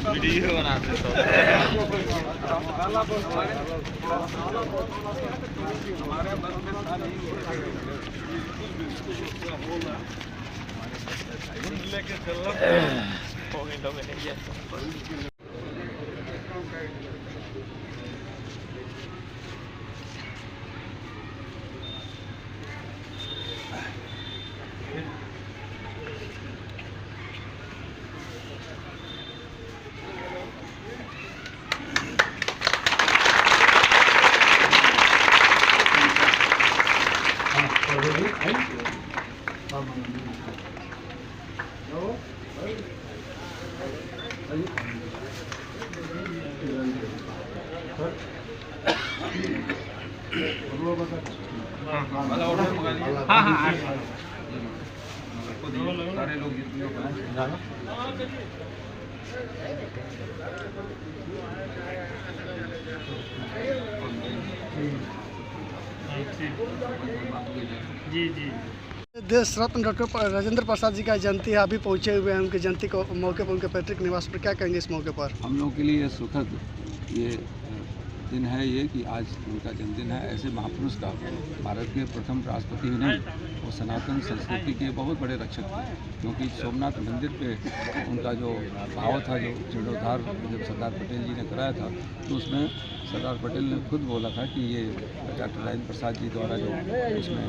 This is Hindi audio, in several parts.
वीडियो बनाते तो लेके चल हाँ हाँ सारे लोग जी जी। देश रत्न डॉक्टर राजेंद्र प्रसाद जी का जयंती है, अभी पहुंचे हुए हैं उनकी जयंती को मौके पर, उनके पैतृक निवास पर। क्या कहेंगे इस मौके पर? हम लोगों के लिए सुखद ये दिन है ये कि आज उनका जन्मदिन है। ऐसे महापुरुष का भारत के प्रथम राष्ट्रपति ही नहीं, वो सनातन संस्कृति के बहुत बड़े रक्षक थे, क्योंकि सोमनाथ मंदिर पे उनका जो भाव था, जो जीर्णोद्धार जब सरदार पटेल जी ने कराया था, तो उसमें सरदार पटेल ने खुद बोला था कि ये डॉक्टर राजेंद्र प्रसाद जी द्वारा जो उसमें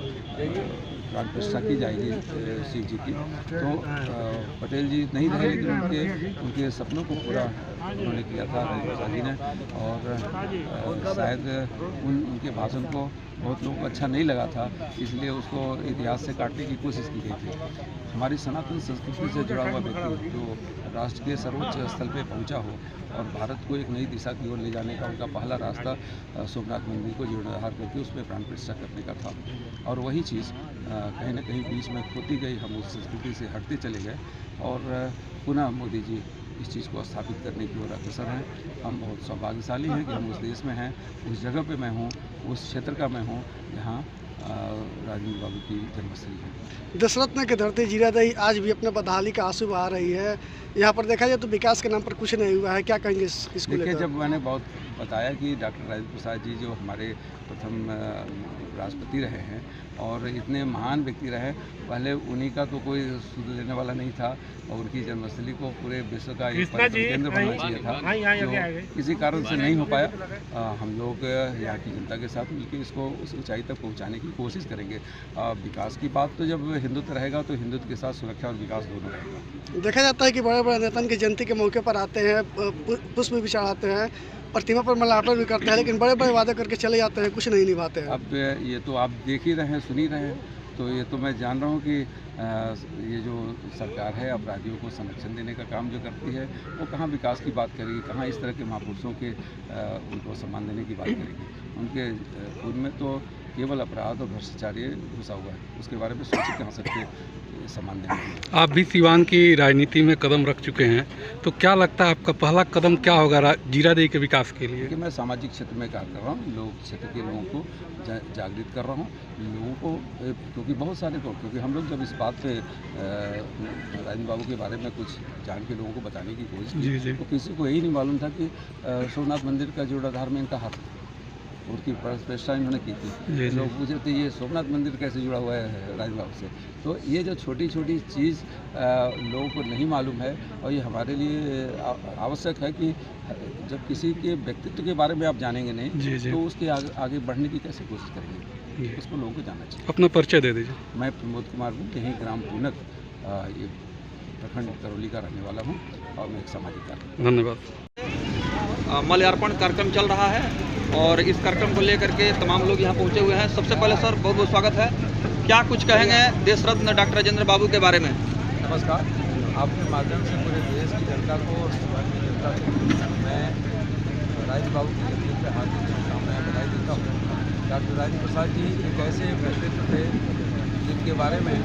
प्राण प्रतिष्ठा की जाएगी शिव जी की, तो पटेल जी नहीं रहे, लेकिन उनके सपनों को पूरा उन्होंने किया था राजेंद्र प्रसाद जी ने। और शायद उनके भाषण को बहुत लोगों को अच्छा नहीं लगा था, इसलिए उसको इतिहास से काटने की कोशिश की गई थी। हमारी सनातन संस्कृति से जुड़ा हुआ व्यक्ति जो राष्ट्र के सर्वोच्च स्थल पे पहुंचा हो और भारत को एक नई दिशा की ओर ले जाने का उनका पहला रास्ता सोमनाथ मंदिर को जीर्णोद्धार करके उसमें प्राण प्रतिष्ठा करने का था। और वही चीज़ कहीं ना कहीं बीच में खोती गई, हम उस संस्कृति से हटते चले गए और पुनः मोदी जी इस चीज़ को स्थापित करने की ओर अग्रसर हैं। हम बहुत सौभाग्यशाली हैं कि हम उस देश में हैं, उस जगह पे मैं हूँ, उस क्षेत्र का मैं हूँ जहाँ राजेंद्र बाबू की जन्मस्थली है। दशरत्न की धरती जीरादेई आज भी अपने बदहाली का आंसू बहा रही है। यहाँ पर देखा जाए तो विकास के नाम पर कुछ नहीं हुआ है, क्या कहेंगे इसको देखिए, लेकर? जब मैंने बहुत बताया कि डॉक्टर राजेंद्र प्रसाद जी जो हमारे प्रथम राष्ट्रपति रहे हैं और इतने महान व्यक्ति रहे, पहले उन्हीं का तो कोई सुध लेने वाला नहीं था और उनकी जन्मस्थली को पूरे विश्व का एक पर्यटन केंद्र बनना चाहिए था, जो किसी कारण से नहीं हो पाया। हम लोग यहाँ की जनता के साथ मिलकर इसको उस ऊंचाई तक पहुँचाने की कोशिश करेंगे। विकास की बात तो जब हिंदुत्व रहेगा तो हिंदुत्व के साथ सुरक्षा और विकास दोनों रहेगा। देखा जाता है कि बड़े बड़े नेता की जयंती के मौके पर आते हैं, पुष्प भी चढ़ाते हैं, प्रतिमा पर माल्यार्पण भी करते हैं, लेकिन बड़े बड़े वादे करके चले जाते हैं, कुछ नहीं निभाते हैं। अब ये तो आप देख ही रहे हैं, सुन ही रहे हैं, तो ये तो मैं जान रहा हूँ कि ये जो सरकार है अपराधियों को संरक्षण देने का काम जो करती है, वो कहाँ विकास की बात करेगी, कहाँ इस तरह के महापुरुषों के उनको सम्मान देने की बात करेगी। उनके खुद में तो केवल अपराध और भ्रष्टाचार घुसा हुआ है, उसके बारे में सोच कहाँ सकते सम्मान देने। आप भी सीवान की राजनीति में कदम रख चुके हैं, तो क्या लगता है आपका पहला कदम क्या होगा जीरादेई के विकास के लिए? कि मैं सामाजिक क्षेत्र में कार्य कर रहा हूँ, लोग क्षेत्र के लोगों को जागृत कर रहा हूँ, लोगों को, क्योंकि बहुत सारे लोग, क्योंकि हम लोग जब इस बात पे राजेंद्र बाबू के बारे में कुछ जान के लोगों को बताने की कोशिश की, तो किसी को यही नहीं मालूम था कि सोमनाथ मंदिर का जीर्णोद्धार में इनका हाथ, उसकी प्रतिष्ठा इन्होंने की थी। लोग पूछे थे ये सोमनाथ मंदिर कैसे जुड़ा हुआ है राजेंद्र बाबू से। तो ये जो छोटी छोटी चीज़ लोगों को नहीं मालूम है, और ये हमारे लिए आवश्यक है कि जब किसी के व्यक्तित्व के बारे में आप जानेंगे नहीं, तो उसके आगे बढ़ने की कैसे कोशिश करेंगे, उसको लोगों को जानना चाहिए। अपना परिचय दे दीजिए। मैं प्रमोद कुमार हूँ, यहीं ग्राम पूनक, ये प्रखंड करौली का रहने वाला हूँ और मैं एक सामाजिक कार्य। धन्यवाद। माल्यार्पण कार्यक्रम चल रहा है और इस कार्यक्रम को लेकर के तमाम लोग यहाँ पहुँचे हुए हैं। सबसे पहले सर बहुत बहुत स्वागत है, क्या कुछ कहेंगे देश रत्न डॉक्टर राजेंद्र बाबू के बारे में? नमस्कार, आपके माध्यम से पूरे देश की जनता को और समाज की जनता को मैं राजेंद्र बाबू की जयंती पर हार्दिक शुभकामनाएं बधाई देता हूँ। डॉक्टर राजेंद्र प्रसाद जी एक ऐसे व्यक्तित्व थे जिनके बारे में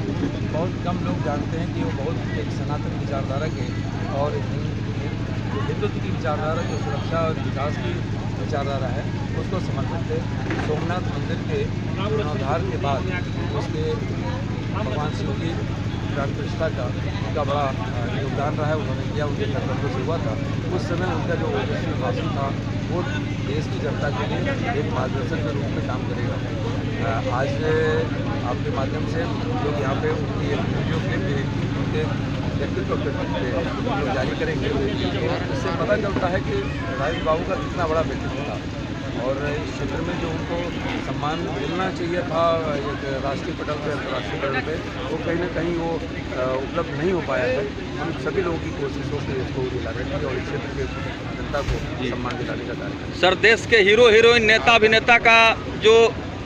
बहुत कम लोग जानते हैं कि वो बहुत एक सनातन विचारधारा के और हिंदुत्व की विचारधारा, जो सुरक्षा और विकास की विचारधारा है, उसको समर्पित थे। सोमनाथ मंदिर के जीर्णोद्धार के बाद उसके भगवान शिव की प्राण प्रतिष्ठा का उनका बड़ा योगदान रहा है, उन्होंने किया, उनके कर्तव्यों से हुआ था। उस समय उनका जो ओजस्वी भाषण था वो देश की जनता के लिए एक मार्गदर्शक के रूप में काम करेगा। आज आपके माध्यम से लोग यहाँ पे उनकी एक वीडियो क्लिप भी उनके व्यक्तित्व पे जारी करेंगे, तो इससे पता चलता है कि राजेंद्र बाबू का कितना बड़ा व्यक्तित्व था और इस क्षेत्र में जो उनको सम्मान मिलना चाहिए था एक राष्ट्रीय पटल पे, अंतर्राष्ट्रीय पटल पे, वो कहीं ना कहीं वो उपलब्ध नहीं हो पाया है। हम सभी लोगों की कोशिश हो कि इसको दिलाने की और इस क्षेत्र के जनता को सम्मान दिलाने का कार्य करें। सर, देश के हीरो हीरोइन, नेता अभिनेता का जो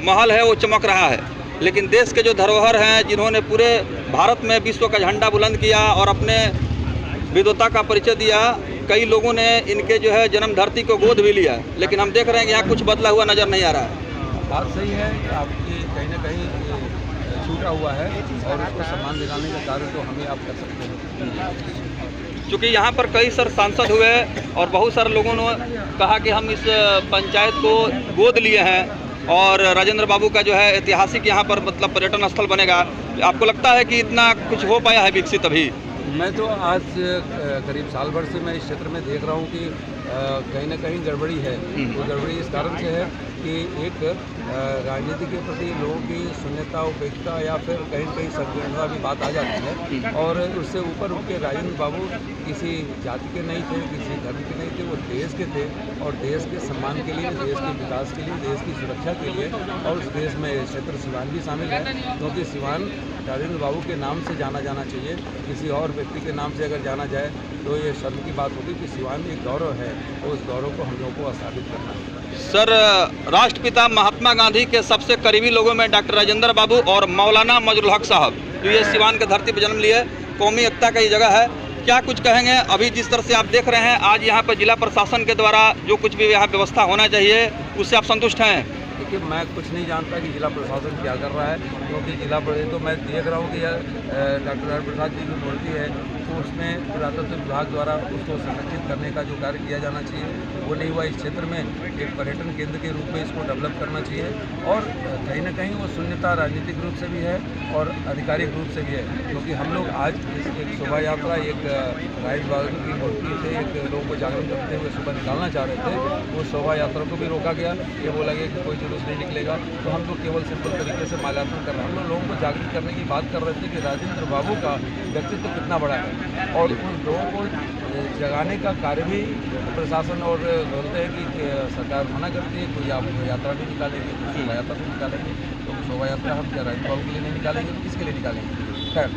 महल है वो चमक रहा है, लेकिन देश के जो धरोहर हैं, जिन्होंने पूरे भारत में विश्व का झंडा बुलंद किया और अपने विद्वता का परिचय दिया, कई लोगों ने इनके जो है जन्म धरती को गोद भी लिया, लेकिन हम देख रहे हैं कि यहाँ कुछ बदला हुआ नज़र नहीं आ रहा है। बात सही है कि आपकी कहीं ना कहीं छूटा हुआ है और उसको सम्मान दिलाने का कार्य तो हमें आप कर सकते हैं। चूँकि यहाँ पर कई सर सांसद हुए और बहुत सारे लोगों ने कहा कि हम इस पंचायत को गोद लिए हैं और राजेंद्र बाबू का जो है ऐतिहासिक यहाँ पर मतलब पर्यटन स्थल बनेगा। आपको लगता है कि इतना कुछ हो पाया है विकसित अभी? मैं तो आज करीब साल भर से मैं इस क्षेत्र में देख रहा हूँ कि कहीं ना कहीं गड़बड़ी है। वो गड़बड़ी इस कारण से है कि एक राजनीति के प्रति लोगों की शून्यता, उपेक्षता या फिर कहीं न कहीं संकीर्णता भी बात आ जाती है और उससे ऊपर उठ के राजेंद्र बाबू किसी जाति के नहीं थे, किसी धर्म के नहीं थे, वो देश के थे और देश के सम्मान के लिए, देश के विकास के लिए, देश की सुरक्षा के लिए और उस देश में क्षेत्र सिवान भी शामिल है, क्योंकि सिवान राजेंद्र बाबू के नाम से जाना जाना चाहिए। किसी और व्यक्ति के नाम से अगर जाना जाए तो ये शर्म की बात होगी कि सिवान एक गौरव है, तो उस गौरव को हम लोगों को स्थापित करना है। सर, राष्ट्रपिता महात्मा गांधी के सबसे करीबी लोगों में डॉक्टर राजेंद्र बाबू और मौलाना मजरुल हक साहब, जो ये सिवान के धरती पर जन्म लिए, कौमी एकता का ये जगह है। क्या कुछ कहेंगे? अभी जिस तरह से आप देख रहे हैं, आज यहाँ पर जिला प्रशासन के द्वारा जो कुछ भी यहाँ व्यवस्था होना चाहिए, उससे आप संतुष्ट हैं? देखिए, मैं कुछ नहीं जानता कि जिला प्रशासन क्या कर रहा है, क्योंकि जिला प्रशासन तो मैं देख रहा हूँ कि डॉक्टर हर प्रसाद जी जो मूर्ति है तो उसमें पुरातत्व विभाग द्वारा उसको संरक्षित करने का जो कार्य किया जाना चाहिए वो नहीं हुआ। इस क्षेत्र में एक पर्यटन केंद्र के रूप में इसको डेवलप करना चाहिए और कहीं ना कहीं वो शून्यता राजनीतिक रूप से भी है और आधिकारिक रूप से भी है, क्योंकि हम लोग आज एक शोभा यात्रा एक राजेंद्र बहादुर की मूर्ति से एक लोगों को जागरूक करते हुए सुबह निकालना चाह रहे थे। वो शोभा यात्रा को भी रोका गया, ये बोला गया कि कोई जुलूस नहीं निकलेगा, तो हम लोग केवल सिंपल तरीके से माल्यार्पण कर रहे हैं। हम लोगों को जागरूक करने की बात कर रहे थे कि राजेंद्र बाबू का व्यक्तित्व कितना बड़ा है और उन लोगों को जगाने का कार्य भी प्रशासन और बोलते हैं कि सरकार मना करती है, कोई आप यात्रा भी निकालेंगे, शोभा यात्रा भी निकालेंगे, तो शोभा यात्रा हम क्या राजेंद्र बाबू के लिए नहीं निकालेंगे तो किसके लिए निकालेंगे? खैर,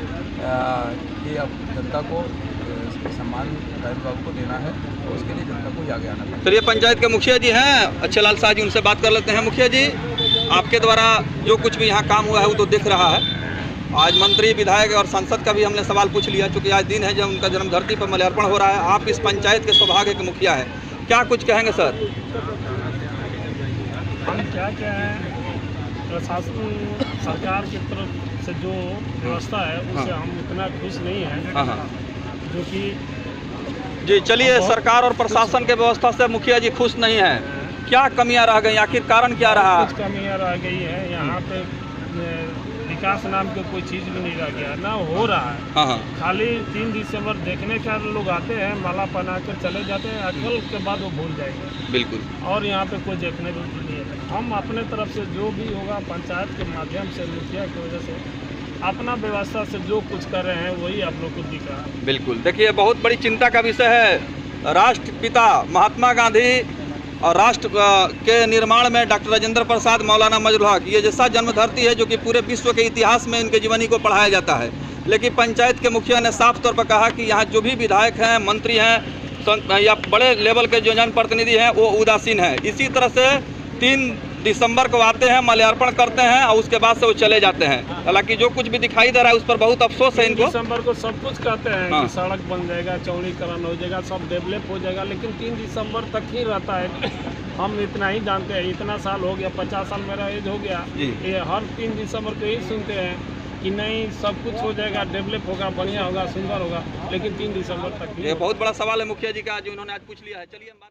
ये अब जनता को सम्मान राजेंद्र बाबू को देना है और उसके लिए जनता को आगे आना है। चलिए, पंचायत के मुखिया जी हैं अच्छे लाल शाह जी, उनसे बात कर लेते हैं। मुखिया जी, आपके द्वारा जो कुछ भी यहाँ काम हुआ है वो तो दिख रहा है। आज मंत्री, विधायक और सांसद का भी हमने सवाल पूछ लिया, क्योंकि आज दिन है जब उनका जन्म धरती पर माल्यार्पण हो रहा है। आप इस पंचायत के सौभाग्य के मुखिया हैं, क्या कुछ कहेंगे सर? हम क्या कहें, प्रशासन सरकार की तरफ से जो व्यवस्था है उससे हम उतना खुश नहीं हैं, जो कि जी। चलिए, सरकार और प्रशासन के व्यवस्था से मुखिया जी खुश नहीं है, क्या कमियां रह गई, आखिर कारण क्या रहा? कुछ कमियां रह गई है यहाँ पे, विकास नाम की कोई चीज़ भी नहीं रह गया, ना हो रहा है। खाली 3 दिसंबर देखने का लोग आते हैं, माला पहना कर चले जाते हैं, कल के बाद वो भूल जाएंगे। बिल्कुल। और यहाँ पे कोई देखने को नहीं है। हम अपने तरफ से जो भी होगा पंचायत के माध्यम से, मुखिया की वजह से अपना व्यवस्था से जो कुछ कर रहे हैं वही आप लोग को दिख रहा है। बिल्कुल। देखिए, बहुत बड़ी चिंता का विषय है। राष्ट्रपिता महात्मा गांधी और राष्ट्र के निर्माण में डॉक्टर राजेंद्र प्रसाद, मौलाना मजरुल हक, ये जैसा जन्म धरती है जो कि पूरे विश्व के इतिहास में इनके जीवनी को पढ़ाया जाता है, लेकिन पंचायत के मुखिया ने साफ तौर पर कहा कि यहाँ जो भी विधायक हैं, मंत्री हैं या बड़े लेवल के जो जनप्रतिनिधि हैं वो उदासीन है। इसी तरह से 3 दिसंबर को आते हैं, माल्यार्पण करते हैं और उसके बाद से वो चले जाते हैं। हालांकि जो कुछ भी दिखाई दे रहा है उस पर बहुत अफसोस है इनको। दिसंबर को सब कुछ कहते हैं कि सड़क बन जाएगा, चौड़ीकरण हो जाएगा, सब डेवलप हो जाएगा, लेकिन 3 दिसंबर तक ही रहता है। हम इतना ही जानते हैं, इतना साल हो गया, 50 साल मेरा एज हो गया, ये हर 3 दिसंबर को यही सुनते हैं कि नहीं सब कुछ हो जाएगा, डेवलप होगा, बढ़िया होगा, सुंदर होगा, लेकिन 3 दिसंबर तक। ये बहुत बड़ा सवाल है मुखिया जी का, जो उन्होंने आज पूछ लिया है। चलिए हम बात